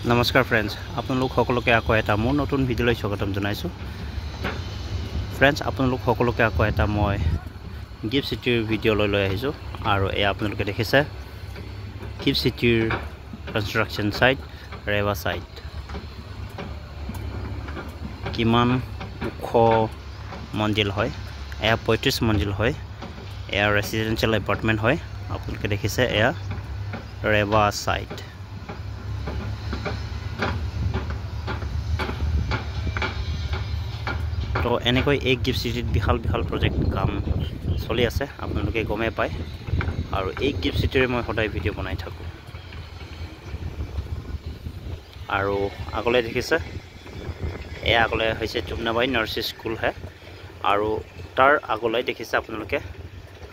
নমস্কাৰ ফ্ৰেণ্ডছ, আপোনালোক সকলোকে আকৌ এটা মোৰ নতুন ভিডিঅ'লৈ স্বাগতম জনাইছোঁ। ফ্ৰেণ্ডছ, আপোনালোক সকলোকে আকৌ এটা মই গিফ্ট চিটিৰ ভিডিঅ'লৈ লৈ আহিছোঁ। আৰু এয়া আপোনালোকে দেখিছে গিফ্ট চিটিৰ কনষ্ট্ৰাকশ্যন ছাইট, ৰেৱা ছাইট। কিমান ওখ মঞ্জিল হয়, এয়া 35 মঞ্জিল হয়। এয়া ৰেচিডেঞ্চিয়েল এপাৰ্টমেণ্ট হয়। আপোনালোকে দেখিছে এয়া ৰেৱা ছাইট। তো এনেকৈ এই গিফ্ট চিটিত বিশাল প্ৰজেক্ট কাম চলি আছে, আপোনালোকে গমেই পায়। আৰু এই গিফ্ট চিটিৰে মই সদায় ভিডিঅ' বনাই থাকোঁ। আৰু আগলৈ দেখিছে এয়া আগলৈ হৈছে যমুনাবাৰী নাৰ্ছাৰী স্কুল হে। আৰু তাৰ আগলৈ দেখিছে আপোনালোকে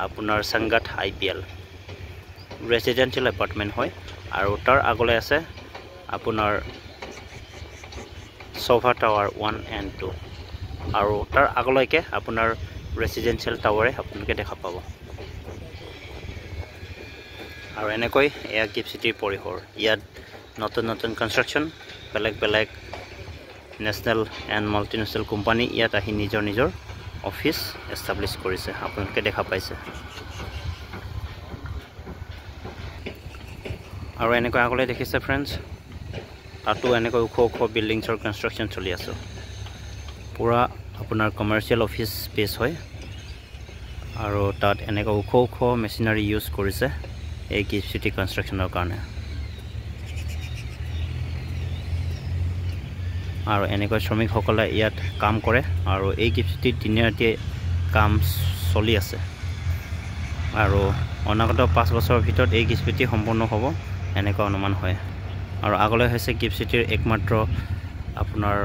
আপোনাৰ সংগত IPL ৰেচিডেঞ্চিয়েল এপাৰ্টমেণ্ট হয়। আৰু তাৰ আগলৈ আছে আপোনাৰ শোভা টাৱাৰ 1 and 2। আৰু তাৰ আগলৈকে আপোনাৰ ৰেচিডেঞ্চিয়েল টাৱাৰে আপোনালোকে দেখা পাব। আৰু এনেকৈ এয়া গিফ্ট চিটিৰ পৰিসৰ। ইয়াত নতুন কনষ্ট্ৰাকশ্যন, বেলেগ নেশ্যনেল এণ্ড মাল্টিনেশ্যনেল কোম্পানী ইয়াত আহি নিজৰ অফিচ এষ্টাব্লিছ কৰিছে, আপোনালোকে দেখা পাইছে। আৰু এনেকৈ আগলৈ দেখিছে ফ্ৰেণ্ডছ, তাতো এনেকৈ ওখ বিল্ডিংছৰ কনষ্ট্ৰাকশ্যন চলি আছে। পুৰা আপোনাৰ কমাৰ্চিয়েল অফিচ স্পেচ হয়। আৰু তাত এনেকৈ ওখ মেচিনাৰী ইউজ কৰিছে এই গিফ্ট চিটি কনষ্ট্ৰাকশ্যনৰ কাৰণে। আৰু এনেকৈ শ্ৰমিকসকলে ইয়াত কাম কৰে। আৰু এই গিফ্ট চিটিত দিনে ৰাতিয়ে কাম চলি আছে। আৰু অনাগত 5 বছৰৰ ভিতৰত এই গিফ্ট চিটি সম্পূৰ্ণ হ'ব এনেকুৱা অনুমান হয়। আৰু আগলৈ হৈছে গিফ্ট চিটিৰ একমাত্ৰ আপোনাৰ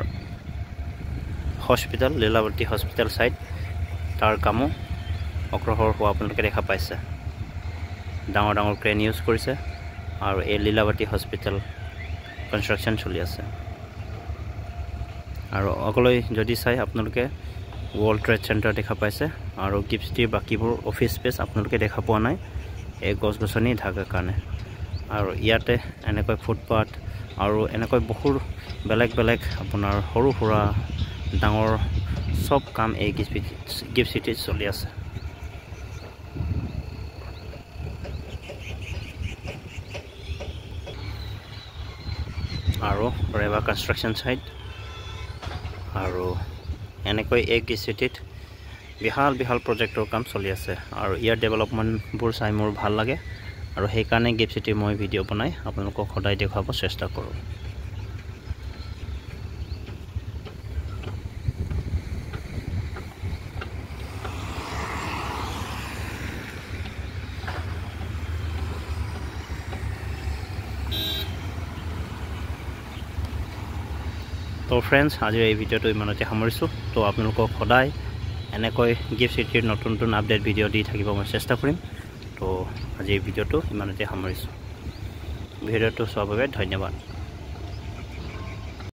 হস্পিটেল, লীলাৱতী হস্পিটেল ছাইট। তাৰ কামো অগ্ৰসৰ হোৱা আপোনালোকে দেখা পাইছে। ডাঙৰ ক্ৰেন ইউজ কৰিছে। আৰু এই লীলাৱতী হস্পিটেল কনষ্ট্ৰাকশ্যন চলি আছে। আৰু আগলৈ যদি চাই আপোনালোকে ৱৰ্ল্ড ট্ৰেড চেণ্টাৰ দেখা পাইছে। আৰু গিফ্ট চিটিৰ বাকীবোৰ অফিচ স্পেচ আপোনালোকে দেখা পোৱা নাই, এই গছ-গছনি ঢাকাৰ কাৰণে। আৰু ইয়াতে এনেকৈ ফুটপাথ আৰু এনেকৈ বহুত বেলেগ আপোনাৰ সৰু সুৰা ডাঙৰ চব কাম এই গিফ্ট চিটিত চলি আছে। আৰু ৰেৱা কনষ্ট্ৰাকশ্যন ছাইট। আৰু এনেকৈ এই গিফ্ট চিটিত বিশাল প্ৰজেক্টৰ কাম চলি আছে। আৰু ইয়াৰ ডেভেলপমেণ্টবোৰ চাই মোৰ ভাল লাগে। আৰু সেইকাৰণে গিফ্ট চিটিৰ মই ভিডিঅ' বনাই আপোনালোকক সদায় দেখুৱাব চেষ্টা কৰোঁ। তো ফ্ৰেণ্ডছ, আজিৰ এই ভিডিঅ'টো ইমানতে সামৰিছোঁ। তো আপোনালোকক সদায় এনেকৈ গিফ্ট চিটিৰ নতুন আপডেট ভিডিঅ' দি থাকিব মই চেষ্টা কৰিম। তো আজিৰ ভিডিঅ'টো ইমানতে সামৰিছোঁ। ভিডিঅ'টো চোৱাৰ বাবে ধন্যবাদ।